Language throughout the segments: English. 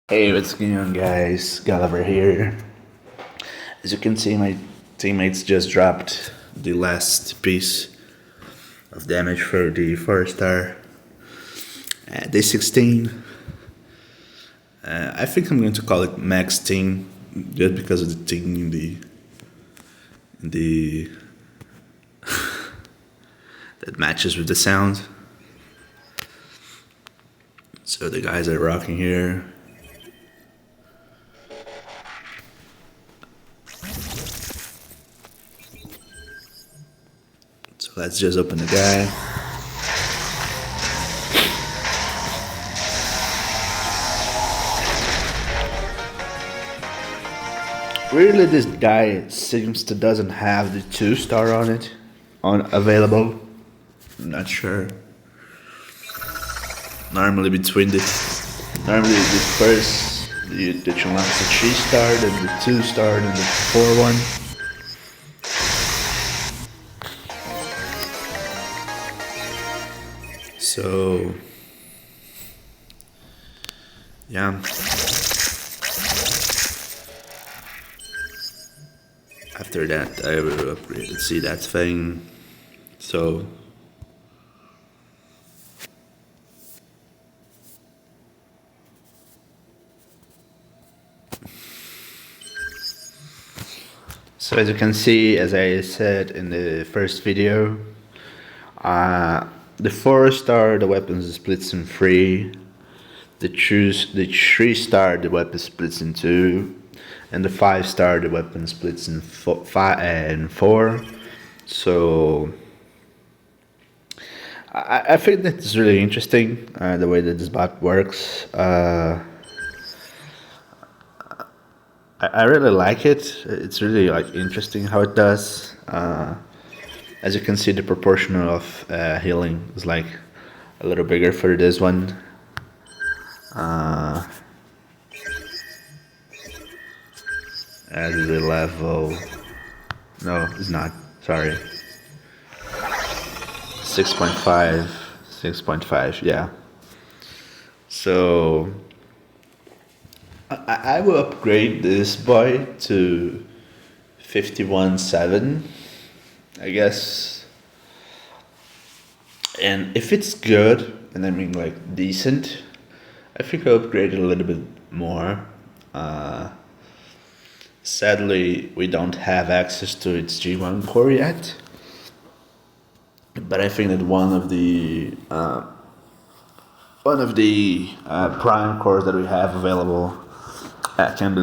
Hey, what's going on, guys? Gulliver here. As you can see, my teammates just dropped the last piece of damage for the 4-star. Day 16. I think I'm going to call it Megs team, just because of the thing in the that matches with the sound. So the guys are rocking here. So let's just open the guy. Really, this guy seems to doesn't have the 2-star on it, available. I'm not sure. Normally the first the unlocks the 3-star, then the 2-star, then the 4-1. So yeah. After that, I will upgrade. See that thing. So as you can see, as I said in the first video, the 4-star the weapon splits in 3. The 3-star the weapon splits in 2. And the 5-star the weapon splits in 5 and 4. So I think that's really interesting, the way that this bot works. I really like it. It's really interesting how it does. As you can see, the proportion of healing is a little bigger for this one. As the level, no, it's not. Sorry, 6.5, 6.5. Yeah. So I will upgrade this boy to 51.7, I guess. And if it's good, and I mean decent, I think I'll upgrade it a little bit more. Sadly, we don't have access to its G1 core yet. But I think that one of the prime cores that we have available can be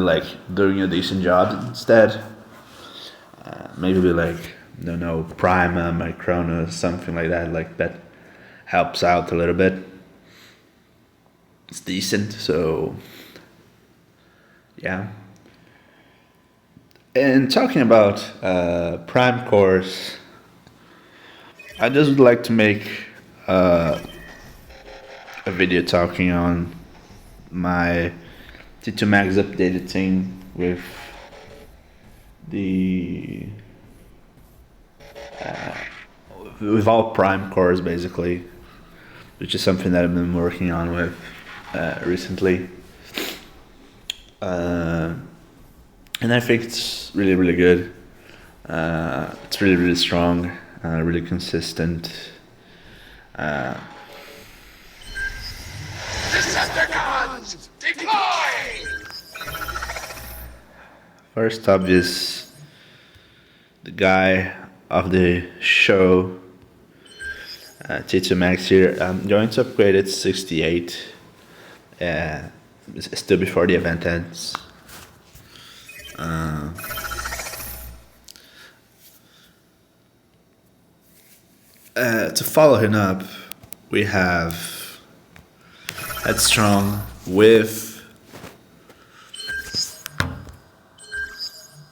doing a decent job instead. Maybe prime Microno, something like that helps out a little bit. It's decent, so yeah. And talking about prime cores, I just would like to make a video talking on my T2 Megs updated thing with with all prime cores basically, which is something that I've been working on with recently. And I think it's really, really good. It's really, really strong, really consistent. Decepticons, deploy! First obvious, the guy of the show, T2 Max here. I'm going to upgrade it to 68. It's still before the event ends. To follow him up, we have Headstrong with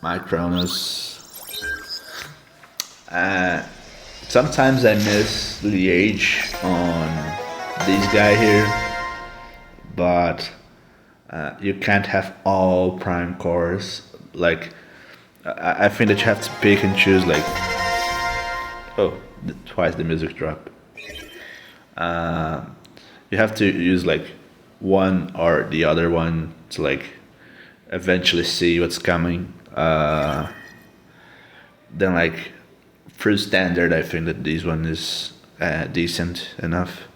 Micronos. Sometimes I miss the age on this guy here, but you can't have all prime cores. I think that you have to pick and choose. Twice the music drop. You have to use one or the other one to like eventually see what's coming. Then like through standard, I think that this one is decent enough.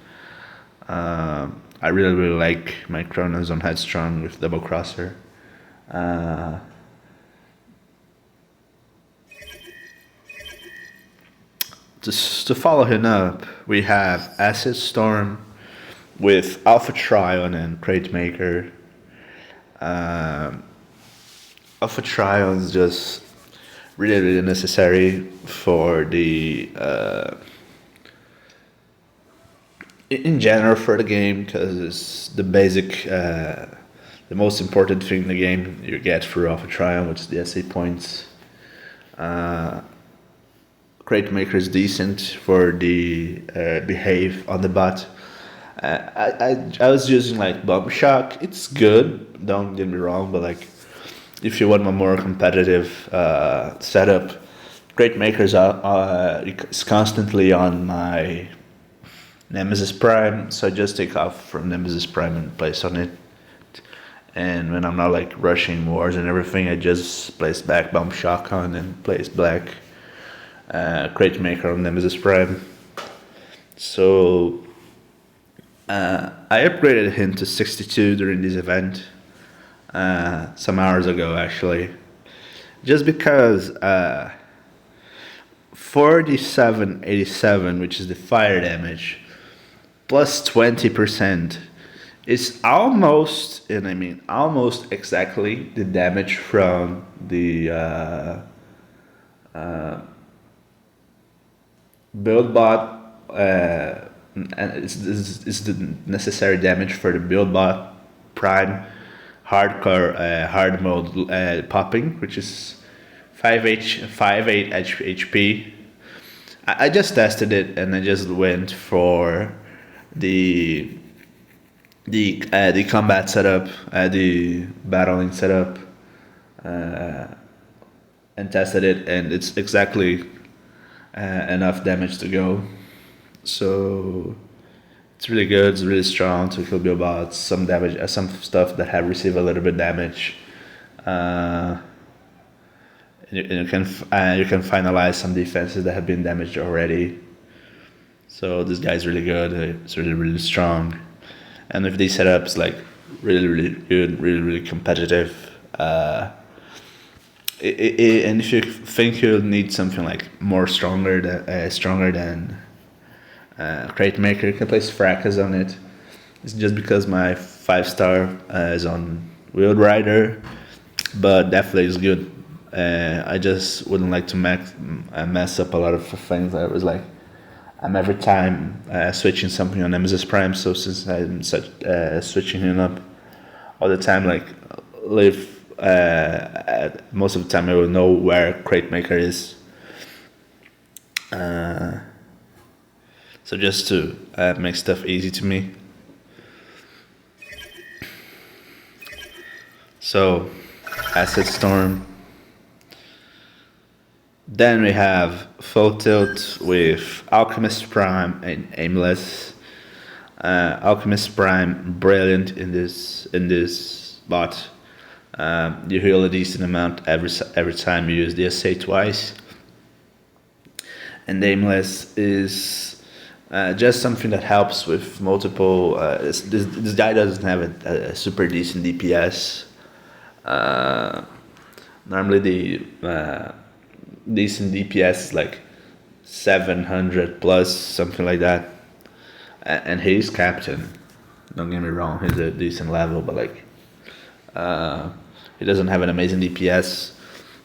I really like my Kronos on Headstrong with Double Crosser. Just to follow him up, we have Acid Storm with Alpha Trion and Crate Maker. Alpha Trion is just really necessary for the in general for the game, because it's the basic, the most important thing in the game you get through Alpha Trion, which is the SA points. Crate Maker is decent for the behave on the bot. I was using like Bump Shock. It's good, don't get me wrong, but like if you want a more competitive setup, Crate Maker is constantly on my Nemesis Prime, so I just take off from Nemesis Prime and place on it. And when I'm not like rushing wars and everything, I just place back Bump Shock on and place black Crate Maker on Nemesis Prime. So I upgraded him to 62 during this event some hours ago, actually, just because 4787, which is the fire damage, plus 20% is almost, and I mean almost exactly, the damage from the build bot, and it's the necessary damage for the build bot prime hardcore hard mode popping, which is 5 HP. I just tested it and I just went for the combat setup, the battling setup, and tested it, and it's exactly enough damage to go. So it's really good. It's really strong to kill build bots. Some damage, some stuff that have received a little bit damage. You can finalize some defenses that have been damaged already. So this guy's really good. It's really strong, and with these setups, like really good, really competitive. And if you think you'll need something like more stronger than Crate Maker, you can place Fracas on it. It's just because my 5-star is on Wheeled Rider, but definitely is good. I just wouldn't like to mess up a lot of things. I was like, I'm every time switching something on Nemesis Prime, so since I'm switching him up all the time, like most of the time I will know where Crate Maker is. So just to make stuff easy to me. So, Acid Storm. Then we have Full Tilt with Alchemist Prime and Aimless. Alchemist Prime, brilliant in this bot. You heal a decent amount every time you use the SA twice. And Aimless is just something that helps with multiple. This guy doesn't have a super decent DPS. Normally the decent DPS is like 700 plus, something like that. And he's captain. Don't get me wrong, he's a decent level, but like he doesn't have an amazing DPS.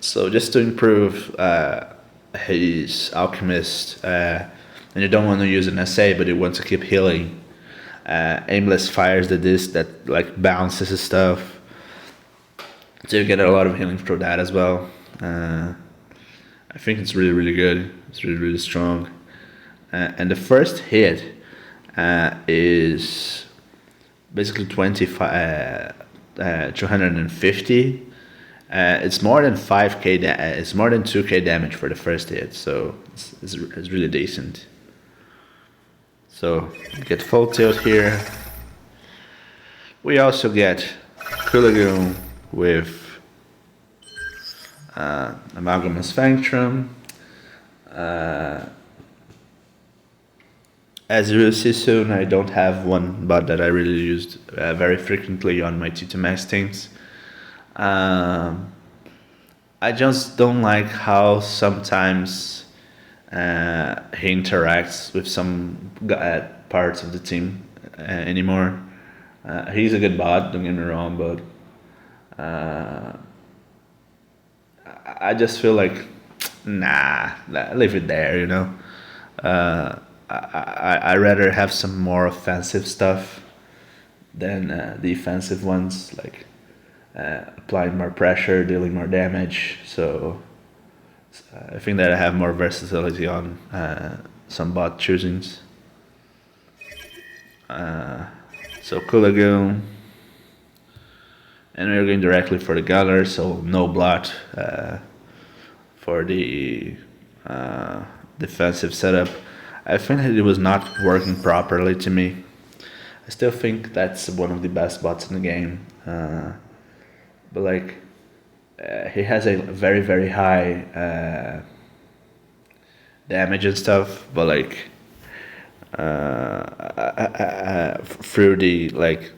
So just to improve his Alchemist, and you don't want to use an SA, but you want to keep healing. Aimless fires the disc that like bounces his stuff. So you get a lot of healing through that as well. I think it's really good. It's really strong. And the first hit is basically 250. It's more than 5k. It's more than 2k damage for the first hit. So it's really decent. So get Full Tilt here. We also get Coolagoon with Amalgam Spectrum. As you will see soon, I don't have one bot that I really used very frequently on my T2 Max teams. Um, I just don't like how sometimes he interacts with some parts of the team anymore. He's a good bot, don't get me wrong, but I just feel like, nah, leave it there, you know. I rather have some more offensive stuff than defensive ones, like applying more pressure, dealing more damage. So I think that I have more versatility on some bot choosings. So Kulagoon, and we're going directly for the gunner, so no blot for the defensive setup. I think that it was not working properly to me. I still think that's one of the best bots in the game, but like he has a very very high damage and stuff, but like through the like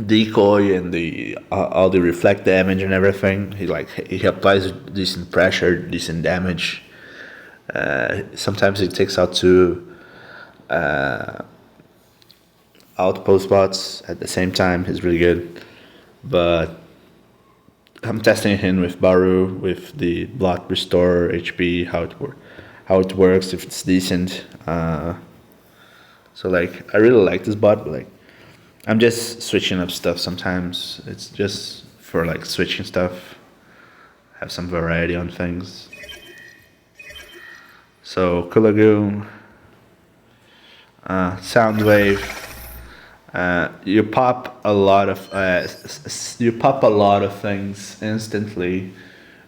decoy and the all the reflect damage and everything, he applies decent pressure, decent damage. Sometimes it takes out two outpost bots at the same time. He's really good, but I'm testing him with Baru with the block restore HP, how it works, if it's decent. So like I really like this bot, but like I'm just switching up stuff sometimes. It's just for like switching stuff, have some variety on things. So Kulagoon, Soundwave. You pop a lot of things instantly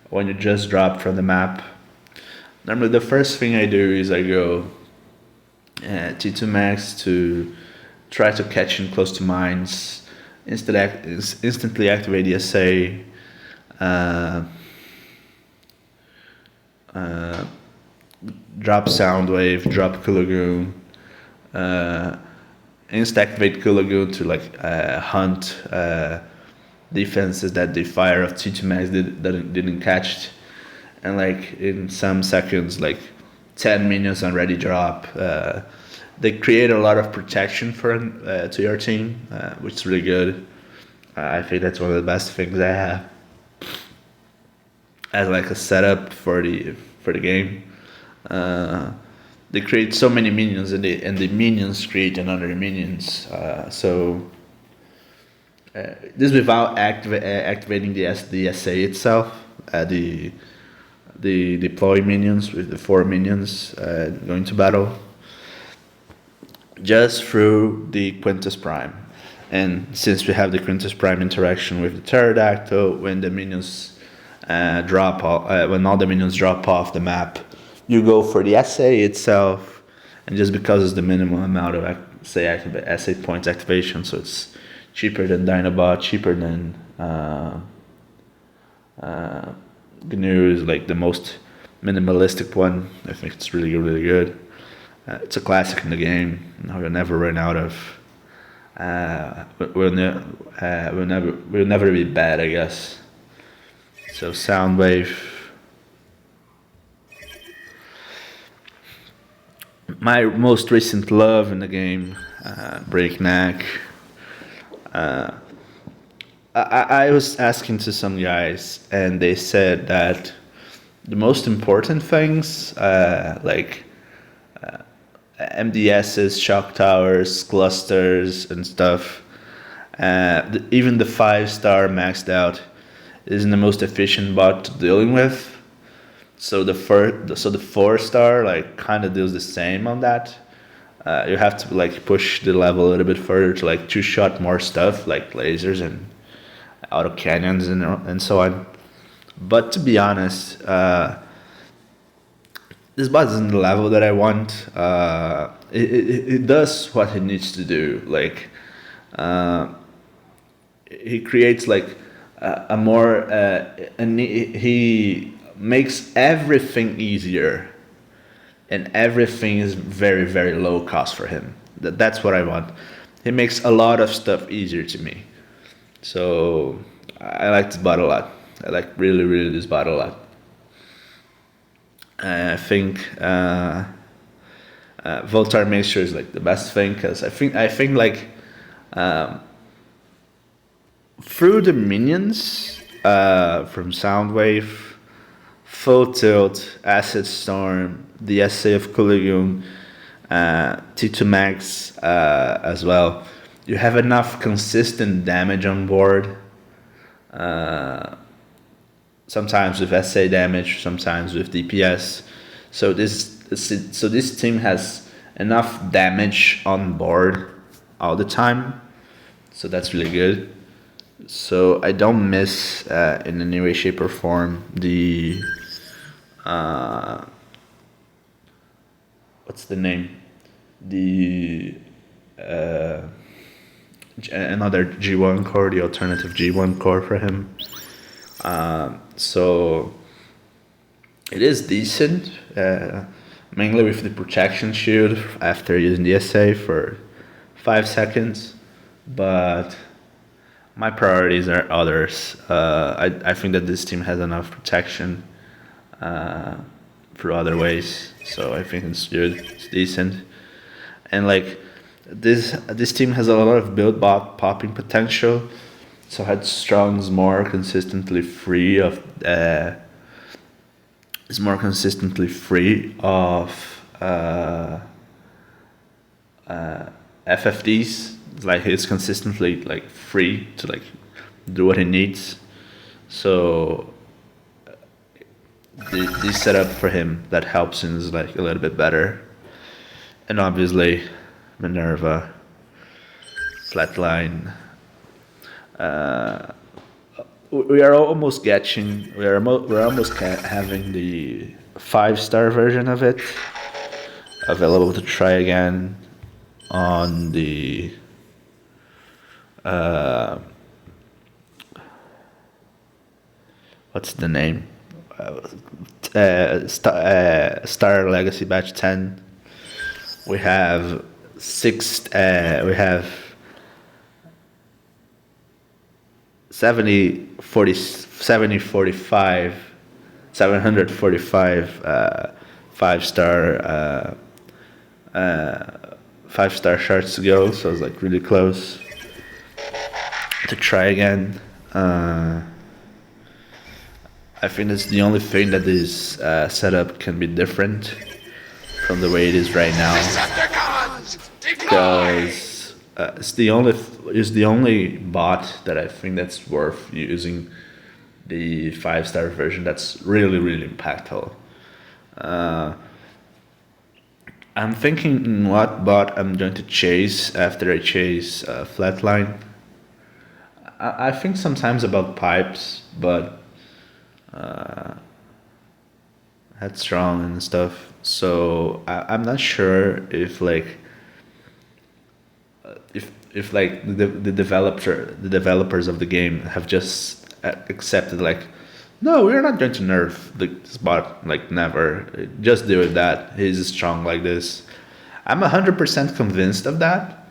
when you just drop from the map. Normally, the first thing I do is I go T2 Max to try to catch in close to mines, instantly activate the SA. Drop Soundwave, drop Kulagoon, insta-activate Kulagoon to like hunt defenses that the fire of T2 Max didn't catch, and like in some seconds, like 10 minions already drop. They create a lot of protection for to your team, which is really good. I think that's one of the best things I have as like a setup for the game. They create so many minions, and the minions create another minions. This without activating the SA itself. The deploy minions with the 4 minions going to battle, just through the Quintus Prime. And since we have the Quintus Prime interaction with the pterodactyl, when the minions drop off, when all the minions drop off the map, you go for the SA itself, and just because it's the minimum amount of SA points activation, so it's cheaper than Dinobot, cheaper than GNU is like the most minimalistic one. I think it's really really good. It's a classic in the game. We'll never run out of. We'll never be bad, I guess. So Soundwave. My most recent love in the game, Breakneck. I was asking to some guys, and they said that the most important things, like MDSs, shock towers, clusters, and stuff, even the 5-star maxed out isn't the most efficient bot dealing with. So the 4-star like kind of does the same on that. You have to like push the level a little bit further to like two-shot more stuff like lasers and auto cannons and so on. But to be honest, this bot isn't the level that I want. It does what it needs to do. Like he creates like a more and he makes everything easier, and everything is very very low cost for him. That's what I want. He makes a lot of stuff easier to me. So I like this bot a lot. I like really really this bot a lot. I think Voltar Mixture is like the best thing, because I think like through the minions from Soundwave, Full Tilt, Acid Storm, the essay of Kuligung, T2 Megs as well, you have enough consistent damage on board. Sometimes with SA damage, sometimes with DPS. So this team has enough damage on board all the time. So that's really good. So I don't miss in any way, shape, or form the what's the name? The another G1 core, the alternative G1 core for him. So it is decent, mainly with the protection shield after using the SA for 5 seconds, but my priorities are others. I think that this team has enough protection through other ways, so I think it's good, it's decent, and like this team has a lot of build bot popping potential. So Headstrong's more consistently free of is more consistently free of FFDs. Like he's consistently like free to like do what he needs. So the setup for him that helps him is like a little bit better. And obviously Minerva, Flatline. We are almost getting. We're almost having the 5-star version of it available to try again on the what's the name? Star Legacy Batch 10. We have 6. We have 745 5-star 5-star shards to go, so it's like really close to try again. I think that's the only thing that this setup can be different from the way it is right now, because it's the only bot that I think that's worth using the 5-star version. That's really really impactful. I'm thinking what bot I'm going to chase after I chase Flatline. I think sometimes about pipes, but Headstrong and stuff. So I'm not sure if like if like the developers of the game have just accepted like, no, we're not going to nerf this bot, like never. Just do it that he's strong like this. I'm 100% convinced of that,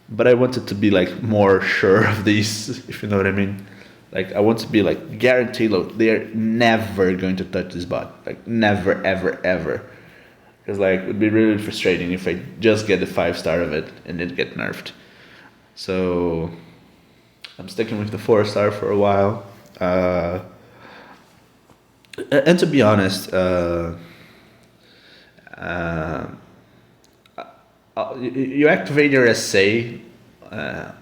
but I wanted to be like more sure of these, if you know what I mean. Like I want to be like guaranteed, look, they're never going to touch this bot, like never ever ever, because like it would be really frustrating if I just get the 5-star of it and it get nerfed. So I'm sticking with the 4-star for a while. And to be honest, you activate your SA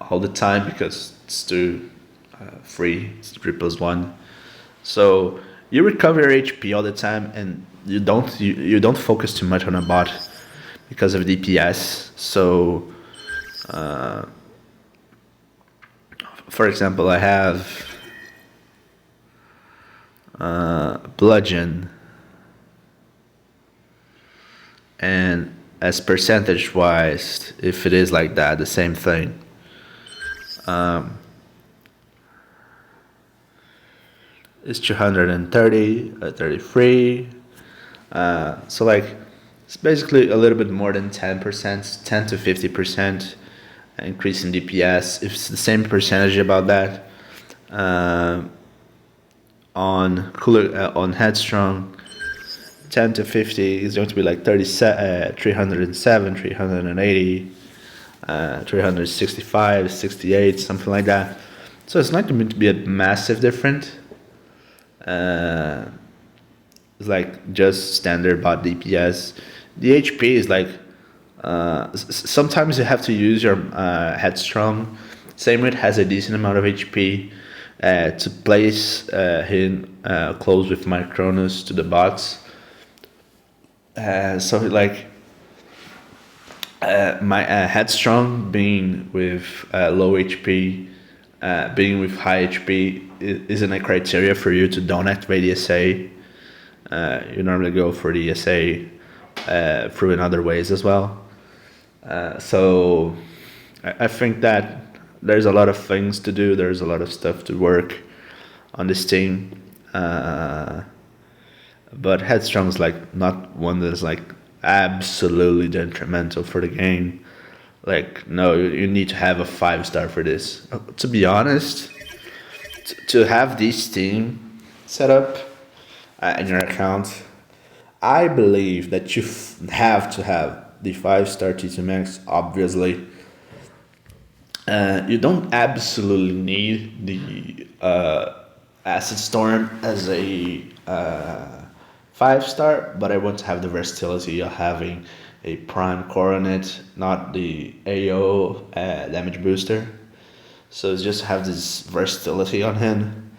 all the time because it's too free. It's 3+1, so you recover your HP all the time, and you don't focus too much on a bot because of DPS. So, for example, I have Bludgeon, and as percentage wise, if it is like that, the same thing. is 230, 33. So like it's basically a little bit more than 10%, 10 to 50% increase in DPS. If it's the same percentage about that on Headstrong, 10 to 50 is going to be like 307, 380, 365, 68, something like that. So it's not going to be a massive difference. It's like just standard bot DPS. The HP is like sometimes you have to use your Headstrong. Same with has a decent amount of HP to place him close with my Cronus to the bots. So like my Headstrong being with low HP, being with high HP isn't a criteria for you to don't activate the SA. You normally go for the SA through in other ways as well. So I think that there's a lot of things to do. There's a lot of stuff to work on this team. But Headstrong's like not one that's like absolutely detrimental for the game. Like no, you need to have a 5-star for this. To be honest, to have this team set up in your account, I believe that you have to have the 5-star T2 Megs, obviously. You don't absolutely need the Acid Storm as a 5-star, but I want to have the versatility of having a Prime Coronet, not the AO damage booster. So it's just have this versatility on him.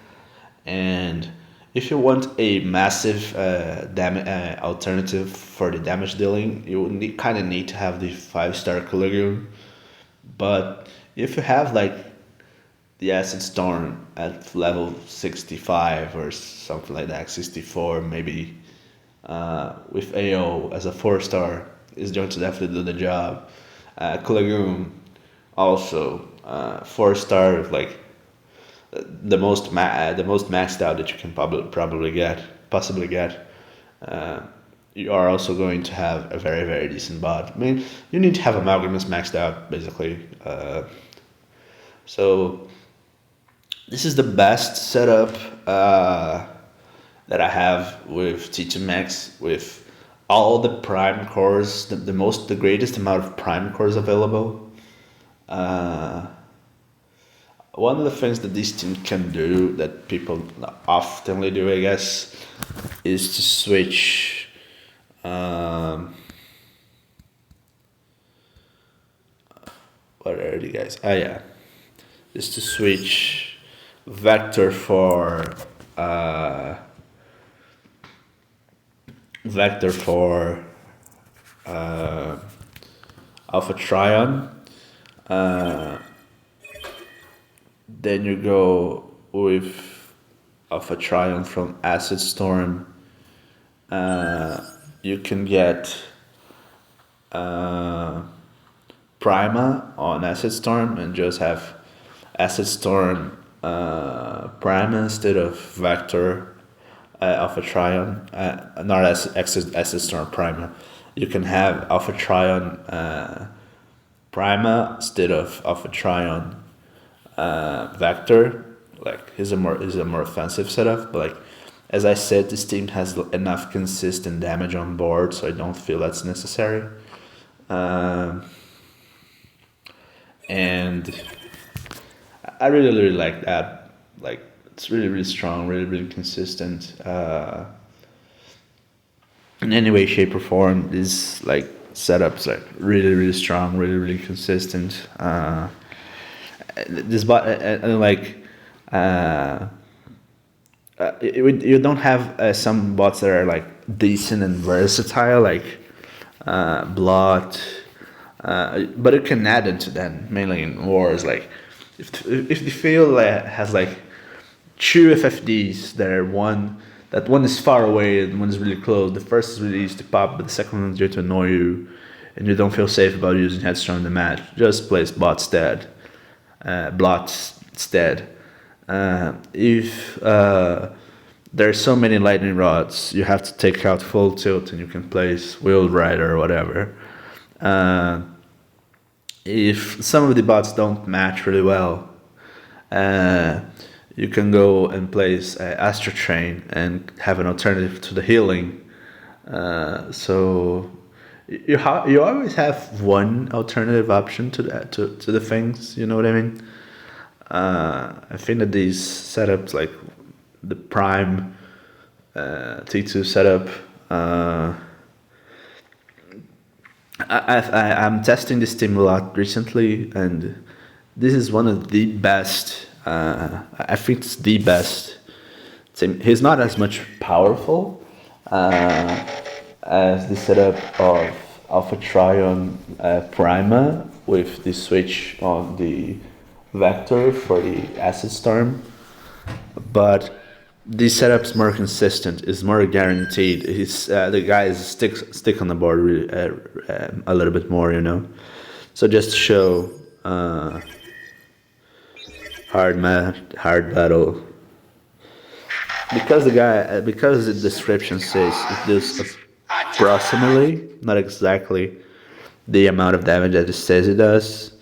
And if you want a massive alternative for the damage dealing, you kind of need to have the 5-star Caligula. But if you have like the Acid Storm at level 65 or something like that, 64 maybe, with AO as a 4-star, is going to definitely do the job. Caligula also 4-star with like the most maxed out that you can possibly get. You are also going to have a very, very decent bot. I mean, you need to have Amalgamus maxed out basically. So this is the best setup that I have with T2 Megs, with all the prime cores, the greatest amount of prime cores available. One of the things that this team can do that people oftenly do, I guess, is to switch. What are you guys? Is to switch Vector for Alpha Trion. Then you go with Alpha Trion from Acid Storm. You can get Prima on Acid Storm and just have Acid Storm Prima instead of Vector Alpha Trion. Not Acid Storm Prima. You can have Alpha Trion Prima instead of Alpha Trion Vector. Like is a more offensive setup, but like as I said, this team has enough consistent damage on board, so I don't feel that's necessary. And I really like that. Like it's really strong, really consistent. In any way, shape, or form, this like setup's like really strong, really consistent. This bot you don't have some bots that are like decent and versatile, like Blot, but it can add into them mainly in wars. Like if the field has like 2 FFDs that one is far away and one is really close. The first is really easy to pop, but the second one is there to annoy you, and you don't feel safe about using Headstrong in the match. Just place Blot instead. If there's so many lightning rods. You have to take out full tilt, and you can place wheeled rider or whatever. Uh, if some of the bots don't match really well, uh, you can go and place Astro Train and have an alternative to the healing. So you always have one alternative option to the things. You know what I mean? I think that these setups, like the Prime T2 setup, I'm testing this team a lot recently, and this is one of the best. I think it's the best team. He's not as much powerful as the setup of Alpha Trion Prima with the switch on the Vector for the Acid Storm, but this setup's more consistent. Is more guaranteed. He's the guys stick on the board really, a little bit more, you know. So just to show hard battle, because the description says it does approximately, not exactly, the amount of damage that it says it does.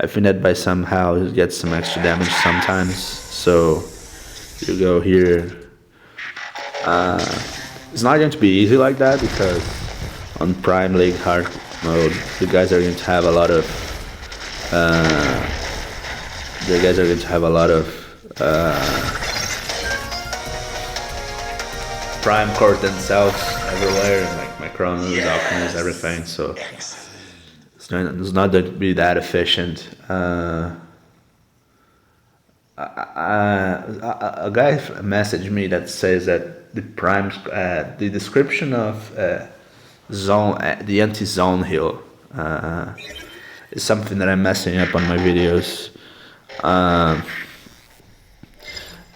I think that by somehow it gets some extra damage sometimes. So you go here. It's not going to be easy like that, because on Prime League hard mode, you guys are going to have a lot of Prime cores themselves everywhere, and like Micronos, Alchemists, everything. So it's not going to be that efficient. A guy messaged me that says that the Prime, the description of the anti-zone heal is something that I'm messing up on my videos.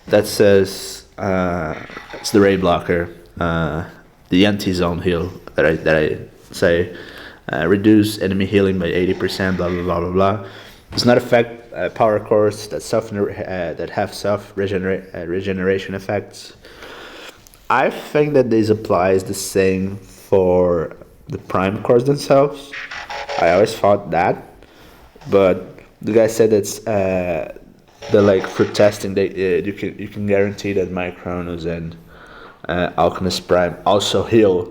That says it's the raid blocker, the anti-zone heal that I say reduce enemy healing by 80%. Blah blah blah blah blah. Does not affect power cores that have self regeneration effects. I think that this applies the same for the Prime cores themselves. I always thought that, but the guy said that's like for testing, you can guarantee that Micronos and Alchemist Prime also heal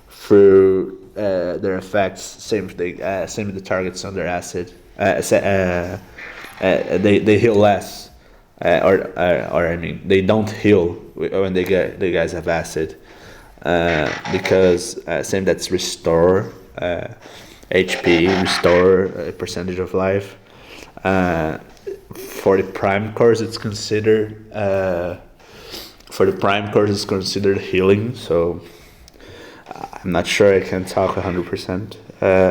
through their effects. Same with the targets on their acid. They heal less, or I mean they don't heal when the guys have acid, because same, that's restore HP, restore a percentage of life. For the Prime cores, it's considered healing. So I'm not sure I can talk 100%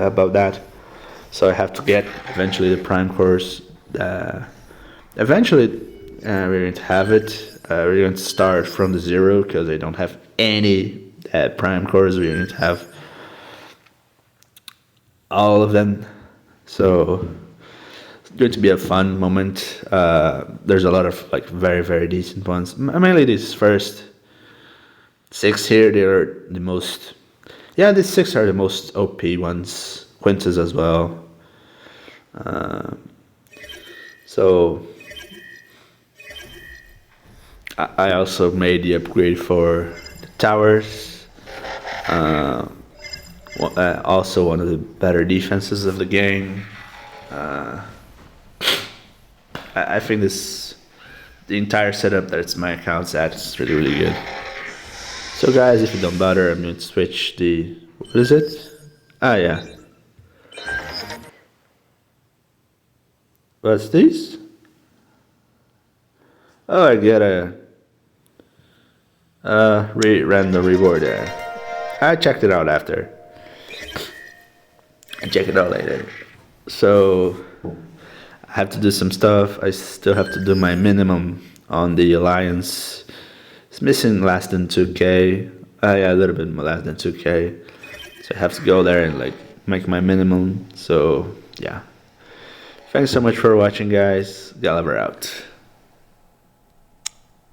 about that. So I have to get eventually the Prime cores. Eventually, we're going to have it. We're going to start from the zero, because I don't have any Prime cores. We're going to have all of them. So it's going to be a fun moment. There's a lot of like very, very decent ones. Mainly these first 6 here. They are the most. Yeah, these 6 are the most OP ones. Quintus as well. So I also made the upgrade for the towers. Also one of the better defenses of the game. I think the entire setup that's my account's at is really, really good. So guys, if you don't bother, I'm going to switch the, what is it? Ah, yeah. What's this? Oh, I get a random reward there. I checked it out after. I check it out later. So I have to do some stuff. I still have to do my minimum on the alliance. It's missing less than 2k. Yeah, a little bit less than 2k. So I have to go there and like make my minimum. So yeah. Thanks so much for watching, guys. Gulliver out.